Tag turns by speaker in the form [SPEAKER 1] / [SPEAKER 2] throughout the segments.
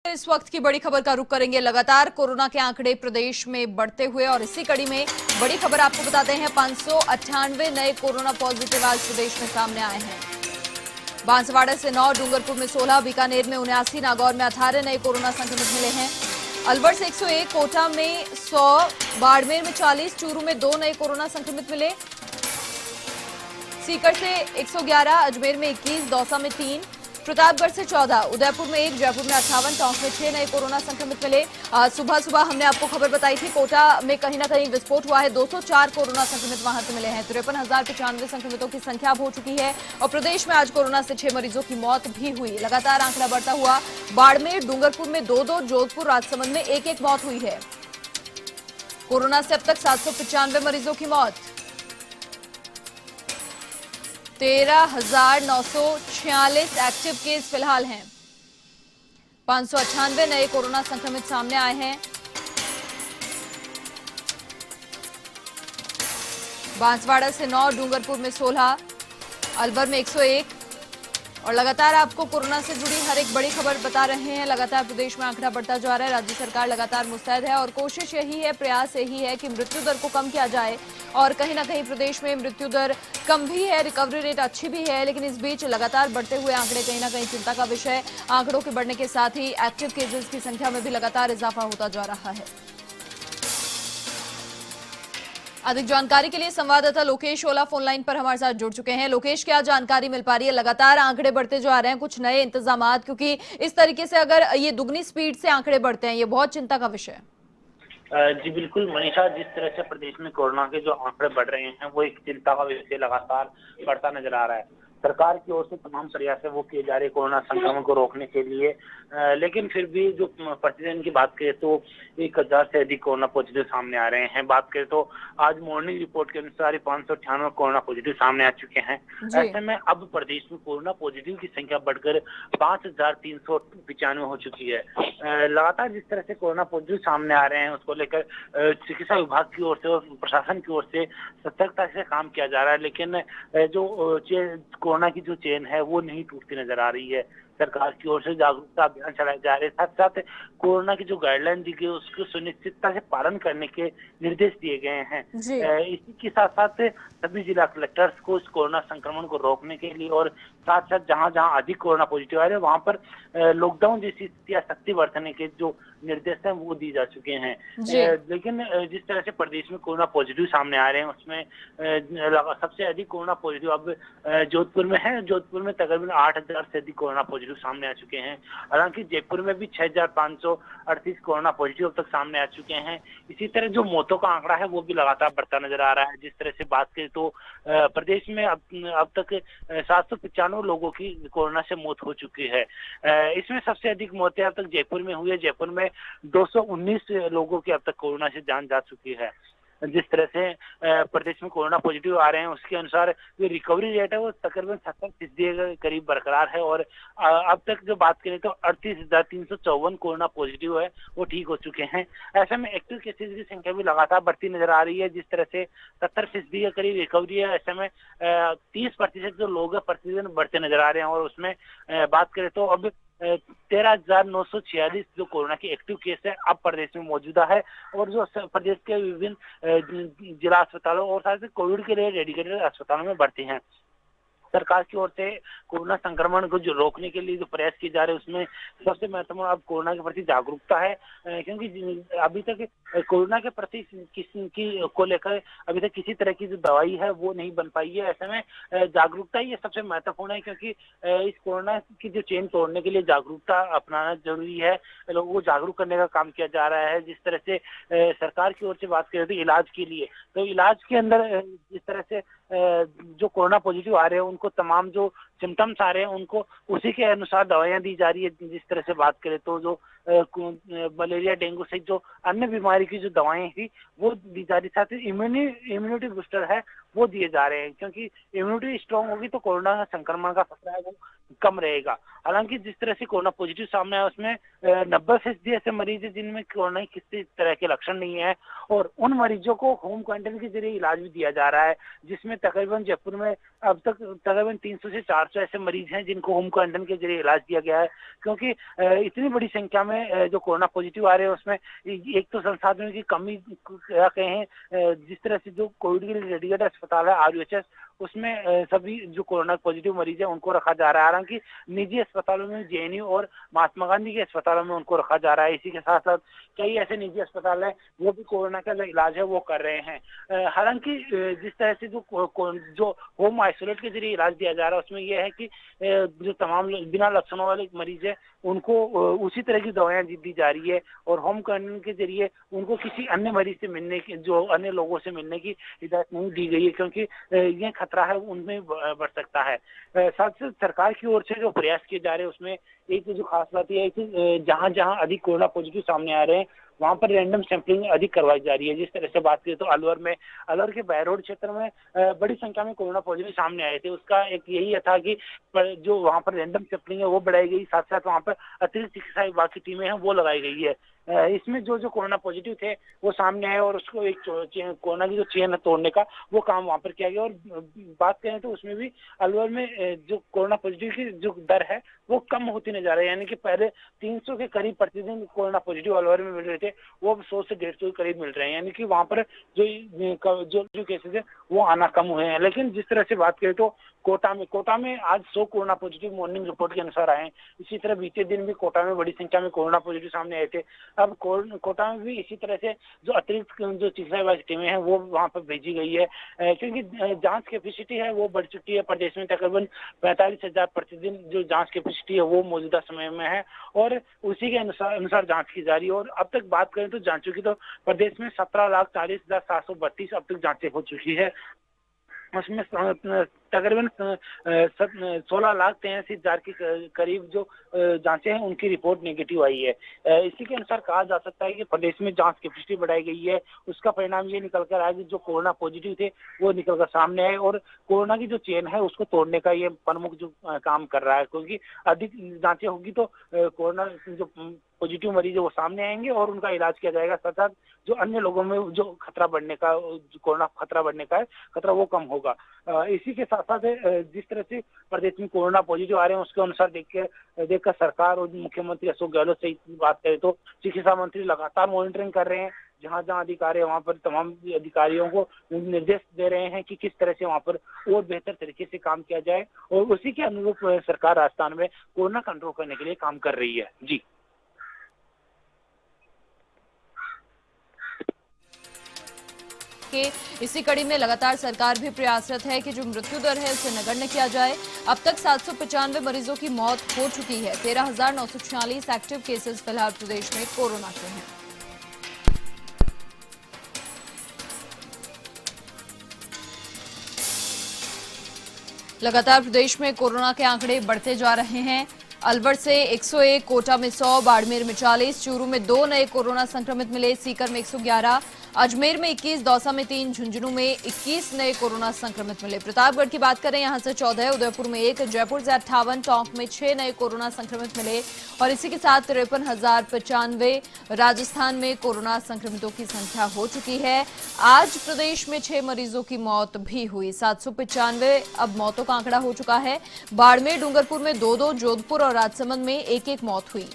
[SPEAKER 1] इस वक्त की बड़ी खबर का रुख करेंगे। लगातार कोरोना के आंकड़े प्रदेश में बढ़ते हुए और इसी कड़ी में बड़ी खबर आपको बताते हैं। 598 नए कोरोना पॉजिटिव आज प्रदेश में सामने आए हैं। बांसवाड़ा से 9, डूंगरपुर में 16, बीकानेर में 79, नागौर में 18 नए कोरोना संक्रमित मिले हैं। अलवर से 101, कोटा में 100, बाड़मेर में 40, चूरू में 2 नए कोरोना संक्रमित मिले। सीकर से 111, अजमेर में 21, दौसा में 3, प्रतापगढ़ से 14, उदयपुर में 1, जयपुर में 58, टोंक में 6 नए कोरोना संक्रमित मिले। सुबह सुबह हमने आपको खबर बताई थी कोटा में कहीं ना कहीं विस्फोट हुआ है। 204 कोरोना संक्रमित वहां से मिले हैं। 53,095 संक्रमितों की संख्या अब हो चुकी है और प्रदेश में आज कोरोना से 6 मरीजों की मौत भी हुई। लगातार आंकड़ा बढ़ता हुआ बाड़मेर, डूंगरपुर में 2-2, जोधपुर, राजसमंद में 1-1 मौत हुई है। कोरोना से अब तक 795 मरीजों की मौत, 13,946 एक्टिव केस फिलहाल हैं। 598 नए कोरोना संक्रमित सामने आए हैं। बांसवाड़ा से 9, डूंगरपुर में 16, अलवर में 101 और लगातार आपको कोरोना से जुड़ी हर एक बड़ी खबर बता रहे हैं। लगातार प्रदेश में आंकड़ा बढ़ता जा रहा है। राज्य सरकार लगातार मुस्तैद है और कोशिश यही है, प्रयास यही है कि मृत्यु दर को कम किया जाए और कहीं ना कहीं प्रदेश में मृत्यु दर कम भी है, रिकवरी रेट अच्छी भी है, लेकिन इस बीच लगातार बढ़ते हुए आंकड़े कहीं ना कहीं चिंता का विषय। आंकड़ों के बढ़ने के साथ ही एक्टिव केसेस की संख्या में भी लगातार इजाफा होता जा रहा है। अधिक जानकारी के लिए संवाददाता लोकेश ओला फोन लाइन पर हमारे साथ जुड़ चुके हैं। लोकेश, क्या जानकारी मिल पा रही है? लगातार आंकड़े बढ़ते जा रहे हैं, कुछ नए इंतजामात, क्योंकि इस तरीके से अगर ये दुगनी स्पीड से आंकड़े बढ़ते हैं, ये बहुत चिंता का विषय है।
[SPEAKER 2] जी बिल्कुल मनीषा, जिस तरह से प्रदेश में कोरोना के जो आंकड़े बढ़ रहे हैं वो एक चिंता का विषय लगातार बढ़ता नजर आ रहा है। सरकार की ओर से तमाम प्रयास है वो किए जा रहे कोरोना संक्रमण को रोकने के लिए, लेकिन फिर भी जो प्रतिदिन की बात करें तो 1,000 से अधिक कोरोना पॉजिटिव सामने आ रहे हैं। बात करें तो आज मॉर्निंग रिपोर्ट के अनुसार 598 कोरोना पॉजिटिव सामने आ चुके हैं। ऐसे में अब प्रदेश में कोरोना पॉजिटिव की संख्या बढ़कर 5,395 हो चुकी है। लगातार जिस तरह से कोरोना पॉजिटिव सामने आ रहे हैं उसको लेकर चिकित्सा विभाग की ओर से और प्रशासन की ओर से सतर्कता से काम किया जा रहा है, लेकिन जो कोरोना की जो चेन है वो नहीं टूटती नजर आ रही है। सरकार की ओर से जागरूकता अभियान चलाए जा रहे हैं, साथ साथ कोरोना की जो गाइडलाइन दी गई उसको सुनिश्चितता से पालन करने के निर्देश दिए गए हैं। इसी के साथ साथ सभी जिला कलेक्टर्स को इस कोरोना संक्रमण को रोकने के लिए और साथ साथ जहां जहां अधिक कोरोना पॉजिटिव आ रहे हैं वहां पर लॉकडाउन जैसी स्थितियां सख्ती बरतने के जो निर्देश हैं वो दी जा चुके हैं। लेकिन जिस तरह से प्रदेश में कोरोना पॉजिटिव सामने आ रहे हैं उसमें सबसे अधिक कोरोना पॉजिटिव अब जोधपुर में है। जोधपुर में तकरीबन 8,000 से अधिक कोरोना पॉजिटिव सामने आ चुके हैं। हालांकि जयपुर में भी 6,538 कोरोना पॉजिटिव अब तक सामने आ चुके हैं। इसी तरह जो मौतों का आंकड़ा है वो भी लगातार बढ़ता नजर आ रहा है। जिस तरह से बात करें तो प्रदेश में अब तक 795 लोगों की कोरोना से मौत हो चुकी है। इसमें सबसे अधिक मौतें अब तक जयपुर में हुई है। जयपुर में 219 लोगों की अब तक कोरोना से जान जा चुकी है। जिस तरह से प्रदेश में कोरोना पॉजिटिव आ रहे हैं उसके अनुसार जो रिकवरी रेट है वो तकरीबन 70% के करीब बरकरार है और अब तक जो बात करें तो 38,354 कोरोना पॉजिटिव है वो ठीक हो चुके हैं। ऐसे में एक्टिव केसेस की संख्या भी लगातार बढ़ती नजर आ रही है। जिस तरह से 70% के करीब रिकवरी है, ऐसे में 30% जो लोग प्रतिदिन बढ़ते नजर आ रहे हैं और उसमें बात करें तो अब 13,946 जो कोरोना के एक्टिव केस है अब प्रदेश में मौजूदा है और जो प्रदेश के विभिन्न जिला अस्पतालों और साथ ही कोविड के लिए डेडिकेटेड अस्पतालों में भर्ती हैं। सरकार की ओर से कोरोना संक्रमण को जो रोकने के लिए जो प्रयास किए जा रहे हैं उसमें सबसे महत्वपूर्ण अब कोरोना के प्रति जागरूकता है, क्योंकि अभी तक कोरोना के प्रति किसी की को लेकर अभी तक किसी तरह की जो दवाई है वो नहीं बन पाई है। ऐसे में जागरूकता ही सबसे महत्वपूर्ण है, क्योंकि इस कोरोना की जो चेन तोड़ने के लिए जागरूकता अपनाना जरूरी है। लोगों को जागरूक करने का काम किया जा रहा है। जिस तरह से सरकार की ओर से बात करें तो इलाज के लिए, तो इलाज के अंदर जिस तरह से जो कोरोना पॉजिटिव आ रहे हैं उनको तमाम जो सिम्टम्स आ रहे हैं उनको उसी के अनुसार दवाइयां दी जा रही है। जिस तरह से बात करें तो जो मलेरिया डेंगू से जो अन्य बीमारी की जो दवाएं थी वो दी जा रही, साथ ही इम्यूनिटी बूस्टर है वो दिए जा रहे हैं, क्योंकि इम्यूनिटी स्ट्रांग होगी तो कोरोना संक्रमण का खतरा है वो कम रहेगा। हालांकि जिस तरह से कोरोना पॉजिटिव सामने आया उसमें 90% ऐसे मरीज हैं जिनमें कोरोना के किसी तरह के लक्षण नहीं है, और उन मरीजों को होम क्वारंटाइन के जरिए इलाज भी दिया जा रहा है, जिसमें तकरीबन जयपुर में अब तक तकरीबन 300 से 400 ऐसे मरीज हैं जिनको होम क्वारंटाइन के जरिए इलाज दिया गया है। क्योंकि इतनी बड़ी संख्या में जो कोरोना पॉजिटिव आ रहे हैं उसमें एक तो संसाधनों की कमी क्या कहें, जिस तरह से जो कोविड के लिए डेडिकेटेड अस्पताल है RUHS, उसमें सभी जो कोरोना पॉजिटिव मरीज है उनको रखा जा रहा है। हालांकि निजी अस्पतालों में JNU और महात्मा गांधी के अस्पतालों में उनको रखा जा रहा है। इसी के साथ साथ कई ऐसे निजी अस्पताल है वो भी कोरोना का जो इलाज है वो कर रहे हैं। हालांकि जिस तरह से जो होम आइसोलेट के जरिए इलाज दिया जा रहा है उसमें यह है कि जो तमाम बिना लक्षणों वाले मरीज है उनको उसी तरह की दवाएं दी जा रही है, और होम क्वारंटाइन के जरिए उनको किसी अन्य मरीज से मिलने की, जो अन्य लोगों से मिलने की हिदायत नहीं दी गई है, क्योंकि ये खतरा है उनमें बढ़ सकता है। साथ ही सरकार की ओर से जो प्रयास किए जा रहे हैं उसमें एक जो खास बात यह है कि जहां जहां अधिक कोरोना पॉजिटिव सामने आ रहे हैं वहां पर रैंडम सैंपलिंग अधिक करवाई जा रही है। जिस तरह से बात करें तो अलवर के बैरोड क्षेत्र में बड़ी संख्या में कोरोना पॉजिटिव सामने आए थे। उसका एक यही था कि जो वहां पर रैंडम सैंपलिंग है वो बढ़ाई गई, साथ साथ वहां पर अतिरिक्त चिकित्सा विभाग की टीमें हैं वो लगाई गई है। इसमें जो कोरोना पॉजिटिव थे वो सामने आए और उसको एक कोरोना की जो चेन है तोड़ने का वो काम वहां पर किया गया। और बात करें तो उसमें भी अलवर में जो कोरोना पॉजिटिव की जो दर है वो कम होती नजर आ रही है, यानी कि पहले 300 के करीब प्रतिदिन कोरोना पॉजिटिव अलवर में मिल रहे थे, वो अब 100 से 150 के करीब मिल रहे हैं, यानी कि वहां पर जो केसेस है वो आना कम हुए हैं। लेकिन जिस तरह से बात करें तो कोटा में आज 100 कोरोना पॉजिटिव मॉर्निंग रिपोर्ट के अनुसार आए हैं। इसी तरह बीते दिन भी कोटा में बड़ी संख्या में कोरोना पॉजिटिव सामने आए थे। अब कोटा में भी इसी तरह से जो अतिरिक्त जो चिकित्सा विभाग की टीमें हैं वो वहां पर भेजी गई है, क्योंकि जांच कैपेसिटी है वो बढ़ चुकी है। प्रदेश में तकरीबन 45,000 प्रतिदिन जो जांच कैपेसिटी है वो मौजूदा समय में है, और उसी के अनुसार जांच की जा रही है। और अब तक बात करें तो जांचों की तो प्रदेश में 17,40,732 अब तक जांचें हो चुकी है। उसमें तकरीबन 16,83,000 के करीब जो जांचें हैं उनकी रिपोर्ट नेगेटिव आई है। इसी के अनुसार कहा जा सकता है कि प्रदेश में जांच कैपेसिटी बढ़ाई गई है। उसका परिणाम ये निकल कर आया कि जो कोरोना पॉजिटिव थे वो निकल कर सामने आए, और कोरोना की जो चेन है उसको तोड़ने का ये प्रमुख जो काम कर रहा है, क्योंकि अधिक जांचें होगी तो कोरोना जो पॉजिटिव मरीज है वो सामने आएंगे और उनका इलाज किया जाएगा। साथ साथ जो अन्य लोगों में जो खतरा बढ़ने का, जो कोरोना खतरा बढ़ने का है खतरा वो कम होगा। इसी के साथ साथ जिस तरह से प्रदेश में कोरोना पॉजिटिव आ रहे हैं उसके अनुसार देखकर सरकार और मुख्यमंत्री अशोक गहलोत से बात करें तो चिकित्सा मंत्री लगातार मॉनिटरिंग कर रहे हैं। जहां जहां अधिकारी वहां पर तमाम अधिकारियों को निर्देश दे रहे हैं कि किस तरह से वहां पर और बेहतर तरीके से काम किया जाए, और उसी के अनुरूप सरकार राजस्थान में कोरोना कंट्रोल करने के लिए काम कर रही है। जी
[SPEAKER 1] के इसी कड़ी में लगातार सरकार भी प्रयासरत है कि जो मृत्यु दर है उसे नगण्य किया जाए। अब तक 795 मरीजों की मौत हो चुकी है। 13,946 एक्टिव केसेस फिलहाल प्रदेश में कोरोना के हैं। लगातार प्रदेश में कोरोना के आंकड़े बढ़ते जा रहे हैं। अलवर से 101, कोटा में 100, बाड़मेर में 40, चूरू में 2 नए कोरोना संक्रमित मिले, सीकर में 111, अजमेर में 21, दौसा में 3, झुंझुनू में 21 नए कोरोना संक्रमित मिले। प्रतापगढ़ की बात करें, यहां से 14, उदयपुर में 1, जयपुर से 58, टोंक में 6 नए कोरोना संक्रमित मिले, और इसी के साथ 53,095 राजस्थान में कोरोना संक्रमितों की संख्या हो चुकी है। आज प्रदेश में 6 मरीजों की मौत भी हुई, 795 अब मौतों का आंकड़ा हो चुका है। बाड़मेर, डूंगरपुर में 2-2, जोधपुर और राजसमंद में 1-1 मौत हुई,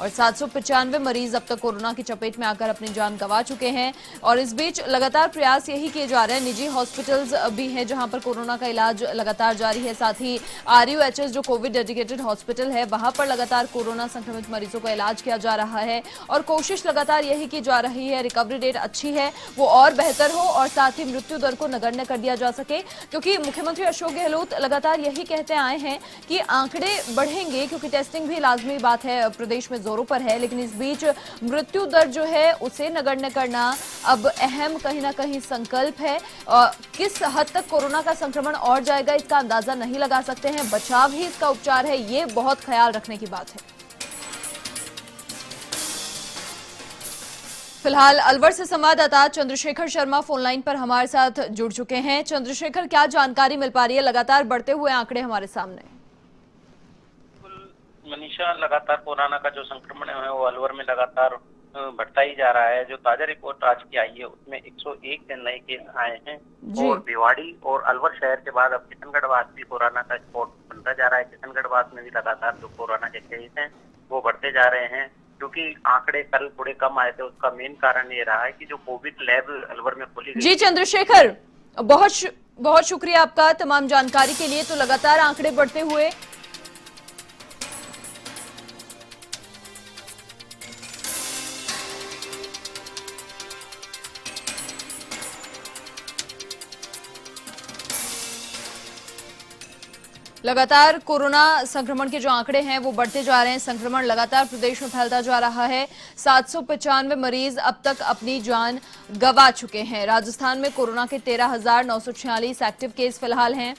[SPEAKER 1] और 795 मरीज अब तक कोरोना की चपेट में आकर अपनी जान गंवा चुके हैं। और इस बीच लगातार प्रयास यही किए जा रहे हैं। निजी हॉस्पिटल्स भी हैं जहां पर कोरोना का इलाज लगातार जारी है। साथ ही RUHS जो कोविड डेडिकेटेड हॉस्पिटल है वहां पर लगातार कोरोना संक्रमित मरीजों का इलाज किया जा रहा है, और कोशिश लगातार यही की जा रही है रिकवरी रेट अच्छी है वो और बेहतर हो, और साथ ही मृत्यु दर को नगण्य कर दिया जा सके, क्योंकि मुख्यमंत्री अशोक गहलोत लगातार यही कहते आए हैं कि आंकड़े बढ़ेंगे, क्योंकि टेस्टिंग भी लाजमी बात है, प्रदेश में जोरों पर है। लेकिन इस बीच मृत्यु दर जो है उसे नगण्य करना अब अहम कहीं ना कहीं संकल्प है। किस हद तक कोरोना का संक्रमण और जाएगा इसका अंदाजा नहीं लगा सकते हैं, बचाव ही इसका उपचार है, ये बहुत ख्याल रखने की बात है। फिलहाल अलवर से संवाददाता चंद्रशेखर शर्मा फोनलाइन पर हमारे साथ जुड़ चुके हैं। चंद्रशेखर, क्या जानकारी मिल पा रही है? लगातार बढ़ते हुए आंकड़े हमारे सामने।
[SPEAKER 3] मनीषा, लगातार कोरोना का जो संक्रमण है वो अलवर में लगातार बढ़ता ही जा रहा है। जो ताजा रिपोर्ट आज की आई है उसमें 101 नए केस आए हैं
[SPEAKER 1] जी।
[SPEAKER 3] और भिवाड़ी और अलवर शहर के बाद अब किशनगढ़ भी कोरोना का स्पॉट बनता जा रहा है। किशनगढ़ में भी लगातार जो कोरोना के केस हैं वो बढ़ते जा रहे हैं, क्योंकि आंकड़े कल थोड़े कम आए थे। उसका मेन कारण ये रहा है कि जो कोविड लैब अलवर में खोली गई।
[SPEAKER 1] जी चंद्रशेखर, बहुत शुक्रिया आपका तमाम जानकारी के लिए। तो लगातार आंकड़े बढ़ते हुए लगातार कोरोना संक्रमण के जो आंकड़े हैं वो बढ़ते जा रहे हैं। संक्रमण लगातार प्रदेश में फैलता जा रहा है। 795 मरीज अब तक अपनी जान गंवा चुके हैं। राजस्थान में कोरोना के 13,946 एक्टिव केस फिलहाल हैं।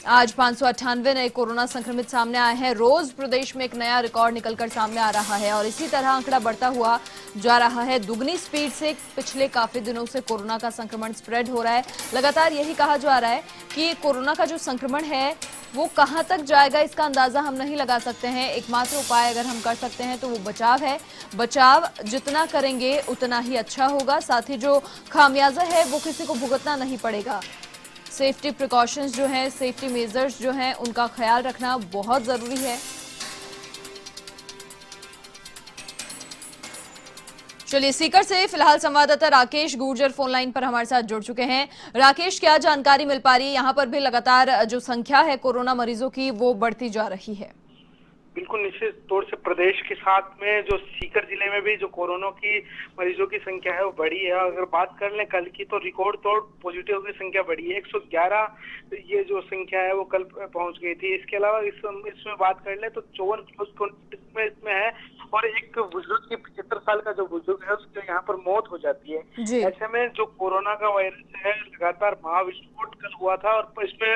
[SPEAKER 1] आज 598 नए कोरोना संक्रमित सामने आए हैं। रोज प्रदेश में एक नया रिकॉर्ड निकलकर सामने आ रहा है और इसी तरह आंकड़ा बढ़ता हुआ जा रहा है। दुगनी स्पीड से पिछले काफी दिनों से कोरोना का संक्रमण स्प्रेड हो रहा है। लगातार यही कहा जा रहा है कि कोरोना का जो संक्रमण है वो कहां तक जाएगा इसका अंदाजा हम नहीं लगा सकते हैं। एकमात्र उपाय अगर हम कर सकते हैं तो वो बचाव है। बचाव जितना करेंगे उतना ही अच्छा होगा। साथ ही जो खामियाजा है वो किसी को भुगतना नहीं पड़ेगा। सेफ्टी प्रिकॉशंस जो हैं, सेफ्टी मेजर्स जो हैं, उनका ख्याल रखना बहुत जरूरी है। चलिए, सीकर से फिलहाल संवाददाता राकेश गुर्जर फोन लाइन पर हमारे साथ जुड़ चुके हैं। राकेश, क्या जानकारी मिल पा रही है? यहाँ पर भी लगातार जो संख्या है कोरोना मरीजों की वो बढ़ती जा रही है।
[SPEAKER 4] बिल्कुल निश्चित तौर से प्रदेश के साथ में जो सीकर जिले में भी जो कोरोना की मरीजों की संख्या है वो बढ़ी है। अगर बात कर लें कल की तो रिकॉर्ड तोड़ पॉजिटिव की संख्या बढ़ी है। 111 ये जो संख्या है वो कल पहुंच गई थी। इसके अलावा इसमें बात कर लें तो 54 इसमें है और एक बुजुर्ग की 75 साल का जो बुजुर्ग है उसके यहाँ पर मौत हो जाती है। ऐसे में जो कोरोना का वायरस है लगातार महाविस्फोट कल हुआ था और इसमें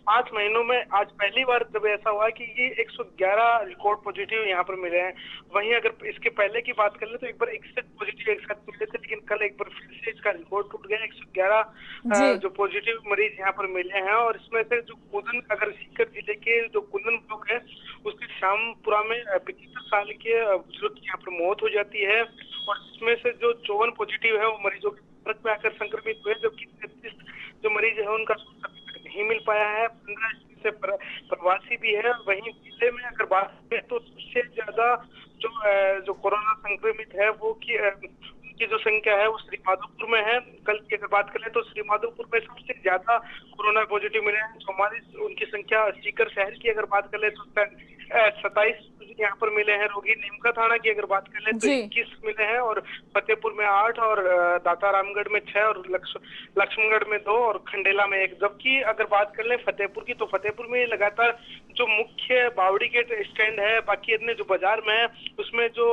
[SPEAKER 4] 5 महीनों में आज पहली बार जब ऐसा हुआ कि ये 111 रिकॉर्ड पॉजिटिव यहाँ पर मिले हैं। वहीं अगर इसके पहले की बात कर ले तो एक बार 61 पॉजिटिव एक साथ मिले थे, लेकिन कल एक बार फिर से इसका रिकॉर्ड टूट गया। 111 जो पॉजिटिव मरीज यहाँ पर मिले हैं और इसमें से जो कुंदन, अगर सीकर जिले के जो कुंदन ब्लॉक है उसके श्यामपुरा में 75 साल के बुजुर्ग की यहाँ पर मौत हो जाती है और इसमें से जो 54 पॉजिटिव है वो मरीजों के संपर्क में आकर संक्रमित हुए, जबकि 33 जो मरीज है उनका नहीं मिल पाया है। 15 से प्रवासी भी है। वहीं जिले में अगर बात करें तो सबसे ज्यादा जो कोरोना संक्रमित है वो उनकी जो संख्या है वो श्रीमाधोपुर में है। कल की अगर बात करें तो श्रीमाधोपुर में सबसे ज्यादा कोरोना पॉजिटिव मिले हैं। 44 उनकी संख्या। सीकर शहर की अगर बात करें तो 27 यहाँ पर मिले हैं रोगी। नीमका थाना की अगर बात कर ले तो 21 मिले हैं और फतेहपुर में 8 और दाता रामगढ़ में 6 और लक्ष्मणगढ़ में 2 और खंडेला में 1। जबकि अगर बात कर ले फतेहपुर की तो फतेहपुर में लगातार जो मुख्य बावड़ी गेट स्टैंड है, बाकी अन्य जो बाजार में है उसमें जो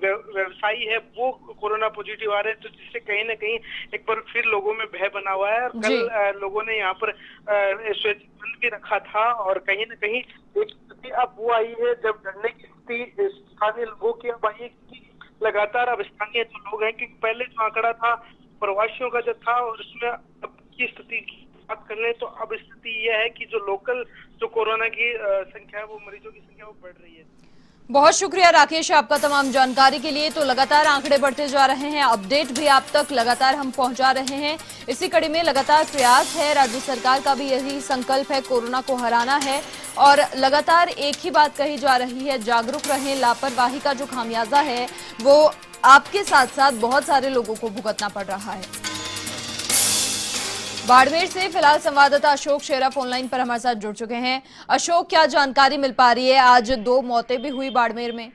[SPEAKER 4] व्यवसायी है वो कोरोना पॉजिटिव आ रहे हैं, तो जिससे कहीं ना कहीं एक बार फिर लोगों में भय बना हुआ है। कल लोगों ने यहाँ पर बंद भी रखा था और कहीं ना कहीं एक स्थिति अब वो आई है जब डरने की स्थिति स्थानीय लोगों की अब आई है कि लगातार अब स्थानीय जो लोग हैं, क्योंकि पहले जो आंकड़ा था प्रवासियों का जो था और उसमें अब की स्थिति की बात कर ले तो अब स्थिति यह है कि जो लोकल जो कोरोना की संख्या है वो मरीजों की संख्या वो बढ़ रही है।
[SPEAKER 1] बहुत शुक्रिया राकेश आपका तमाम जानकारी के लिए। तो लगातार आंकड़े बढ़ते जा रहे हैं, अपडेट भी आप तक लगातार हम पहुंचा रहे हैं। इसी कड़ी में लगातार प्रयास है, राज्य सरकार का भी यही संकल्प है, कोरोना को हराना है और लगातार एक ही बात कही जा रही है, जागरूक रहें। लापरवाही का जो खामियाजा है वो आपके साथ साथ बहुत सारे लोगों को भुगतना पड़ रहा है। बाड़मेर से फिलहाल संवाददाता अशोक शेरा फोनलाइन पर हमारे साथ जुड़ चुके हैं। अशोक, क्या जानकारी मिल पा रही है? आज 2 मौतें भी हुई बाड़मेर में।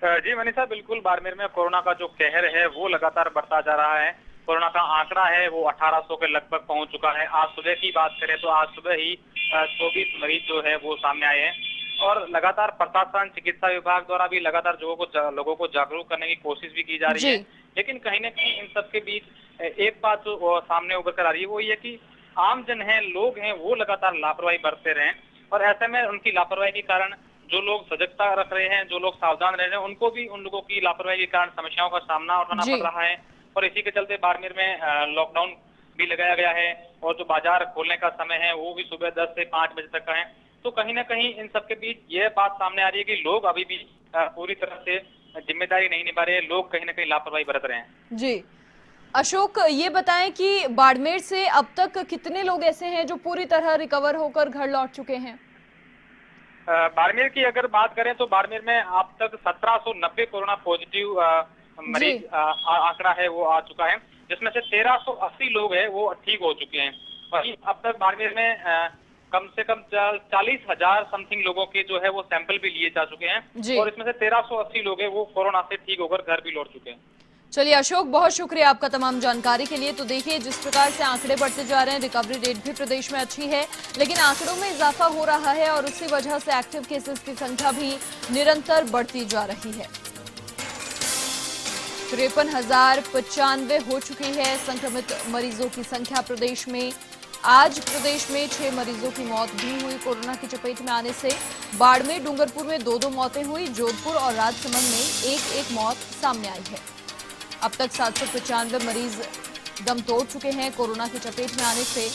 [SPEAKER 5] जी मनीषा, बिल्कुल बाड़मेर में कोरोना का जो कहर है वो लगातार बढ़ता जा रहा है। कोरोना का आंकड़ा है वो 1800 के लगभग पहुंच चुका है। आज सुबह की बात करें तो आज सुबह ही 24 मरीज जो है वो सामने आए हैं और लगातार प्रशासन, चिकित्सा विभाग द्वारा भी लगातार लोगों को जागरूक करने की कोशिश भी की जा रही है। लेकिन कहीं ना कहीं इन सब के बीच एक बात जो सामने उभर कर आ रही है वो ये कि आम जन है, लोग हैं, वो लगातार लापरवाही बरतते रहे और ऐसे में उनकी लापरवाही के कारण जो लोग सजगता रख रहे हैं, जो लोग सावधान रह रहे हैं, उनको भी उन लोगों की लापरवाही के कारण समस्याओं का सामना उठाना पड़ रहा है। और इसी के चलते बाड़मेर में लॉकडाउन भी लगाया गया है और जो बाजार खोलने का समय है वो भी सुबह 10 से 5 बजे तक का है। तो कहीं ना कहीं इन सबके बीच ये बात सामने आ रही है कि लोग अभी भी पूरी तरह से जिम्मेदारी नहीं निभा रहे हैं, लोग कहीं ना कहीं लापरवाही बरत रहे हैं।
[SPEAKER 1] जी अशोक, ये बताएं कि बाड़मेर से अब तक कितने लोग ऐसे हैं जो पूरी तरह रिकवर होकर घर लौट चुके हैं?
[SPEAKER 5] बाड़मेर की अगर बात करें तो बाड़मेर में अब तक 1790 कोरोना पॉजिटिव मरीज आंकड़ा है वो आ चुका है, जिसमें से 1380 लोग हैं वो ठीक हो चुके हैं। वहीं अब तक बाड़मेर में कम से कम 40,000 समथिंग लोगों के जो है वो सैंपल भी लिए जा चुके हैं और इसमें से 1380 लोग हैं वो कोरोना से ठीक होकर घर भी लौट चुके हैं।
[SPEAKER 1] चलिए अशोक, बहुत शुक्रिया आपका तमाम जानकारी के लिए। तो देखिए जिस प्रकार से आंकड़े बढ़ते जा रहे हैं, रिकवरी रेट भी प्रदेश में अच्छी है, लेकिन आंकड़ों में इजाफा हो रहा है और उसी वजह से एक्टिव केसेस की संख्या भी निरंतर बढ़ती जा रही है। 53,095 हो चुकी है संक्रमित मरीजों की संख्या प्रदेश में। आज प्रदेश में 6 मरीजों की मौत भी हुई कोरोना की चपेट में आने से। बाड़मेर, डूंगरपुर में 2-2 मौतें हुई, जोधपुर और राजसमंद में 1-1 मौत सामने आई है। अब तक 795 मरीज दम तोड़ चुके हैं कोरोना की चपेट में आने से।